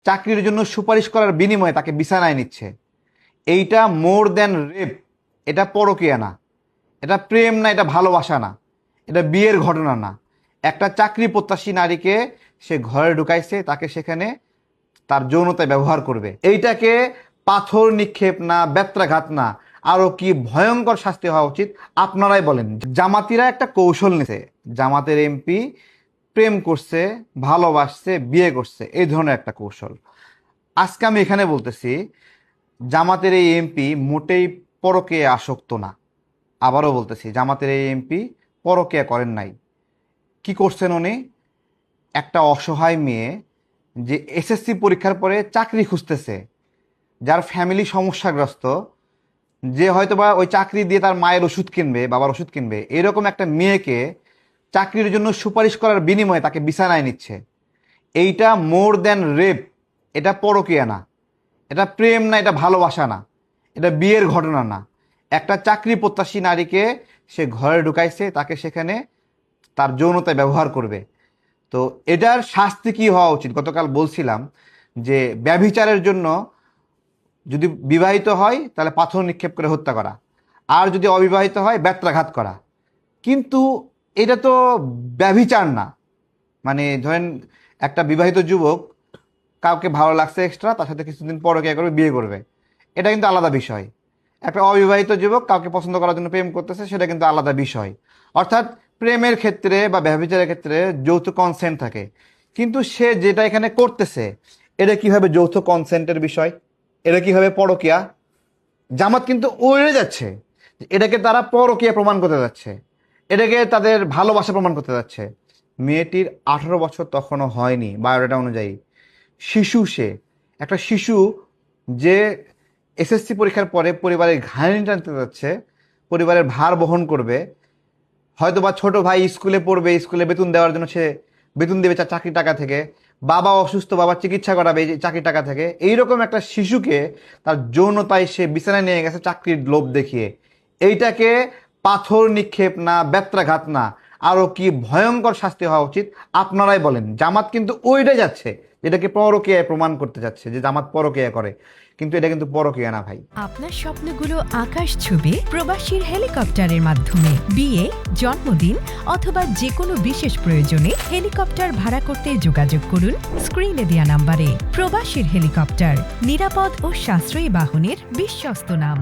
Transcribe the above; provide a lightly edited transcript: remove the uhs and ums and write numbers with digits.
চাকরির জন্য সুপারিশ করার বিনিময়ে তাকে বিছানায় নিচ্ছে। এইটা মোর দ্যান রেপ। এটা পরকীয়া না, এটা প্রেম না, এটা ভালোবাসা না, এটা বিয়ের ঘটনা না। একটা চাকরি প্রত্যাশী নারীকে সে ঘরে ঢুকাইছে, তাকে সেখানে তার যৌনতায় ব্যবহার করবে। এইটাকে পাথর নিক্ষেপ না, বেত্রাঘাত না, আরো কি ভয়ঙ্কর শাস্তি হওয়া উচিত আপনারাই বলেন। জামাতিরা একটা কৌশল নিছে, জামাতের এমপি প্রেম করছে, ভালোবাসছে, বিয়ে করছে, এই ধরনের একটা কৌশল। আজকে আমি এখানে বলতেছি জামাতের এই এমপি মোটেই পরকীয়ায় আসক্ত না। আবারও বলতেছি জামাতের এই এমপি পরকীয়া করেন নাই। কি করছেন উনি? একটা অসহায় মেয়ে যে এসএসসি পরীক্ষার পরে চাকরি খুঁজতেছে, যার ফ্যামিলি সমস্যাগ্রস্ত, যে হয়তো বা ওই চাকরি দিয়ে তার মায়ের ওষুধ কিনবে, বাবার ওষুধ কিনবে, এরকম একটা মেয়েকে চাকরির জন্য সুপারিশ করার বিনিময়ে তাকে বিছানায় নিচ্ছে। এইটা মোর দ্যান রেপ। এটা পরকীয়া না, এটা প্রেম না, এটা ভালোবাসা না, এটা বিয়ের ঘটনা না। একটা চাকরি প্রত্যাশী নারীকে সে ঘরে ঢুকাইছে, তাকে সেখানে তার যৌনতায় ব্যবহার করবে। তো এটার শাস্তি কি হওয়া উচিত? গতকাল বলছিলাম যে ব্যভিচারের জন্য যদি বিবাহিত হয় তাহলে পাথর নিক্ষেপ করে হত্যা করা, আর যদি অবিবাহিত হয় বেত্রাঘাত করা। কিন্তু এটা তো ব্যভিচার না। মানে ধরেন একটা বিবাহিত যুবক কাউকে ভালো লাগছে এক্সট্রা, তার সাথে কিছুদিন পরকীয়া করবে, বিয়ে করবে, এটা কিন্তু আলাদা বিষয়। একটা অবিবাহিত যুবক কাউকে পছন্দ করার জন্য প্রেম করতেছে, সেটা কিন্তু আলাদা বিষয়। অর্থাৎ প্রেমের ক্ষেত্রে বা ব্যভিচারের ক্ষেত্রে যৌথ কনসেন্ট থাকে, কিন্তু সে যেটা এখানে করতেছে এটা কিভাবে যৌথ কনসেন্টের বিষয়, এটা কিভাবে পরকীয়া? জামাত কিন্তু উড়ে যাচ্ছে, এটাকে তারা পরকীয়া প্রমাণ করতে যাচ্ছে, এটাকে তাদের ভালোবাসা প্রমাণ করতে যাচ্ছে। মেয়েটির 18 বছর তখনও হয়নি বায়োডাটা অনুযায়ী। শিশু সে, একটা শিশু যে এসএসসি পরীক্ষার পরে পরিবারের ঘানি টানতে যাচ্ছে, পরিবারের ভার বহন করবে। হয়তো বা ছোট ভাই স্কুলে পড়বে, স্কুলে বেতন দেওয়ার জন্য সে বেতন দেবে চাকরির টাকা থেকে, বাবা অসুস্থ, বাবার চিকিৎসা করাবে এই চাকরির টাকা থেকে। এইরকম একটা শিশুকে তার যৌনতায় সে বিছানায় নিয়ে গেছে চাকরির লোভ দেখিয়ে। এইটাকে পাথর নিক্ষেপ না, বেত্রাঘাত না, আরো কি ভয়ঙ্কর শাস্তি হওয়া উচিত আপনারাই বলেন। জামাত কিন্তু ওইটাই যাচ্ছে, যেটাকে পরকীয়ায় প্রমাণ করতে যাচ্ছে যে জামাত পরকীয়া করে, কিন্তু এটা কিন্তু পরকীয়া না ভাই। আপনার স্বপ্নগুলো আকাশ ছুবে প্রবাসীর হেলিকপ্টারের মাধ্যমে। বিয়ে, জন্মদিন অথবা যে কোনো বিশেষ প্রয়োজনে হেলিকপ্টার ভাড়া করতে যোগাযোগ করুন স্ক্রিনে দেয়া নাম্বারে। প্রবাসীর হেলিকপ্টার, নিরাপদ ও সাশ্রয়ী বাহনের বিশ্বস্ত নাম।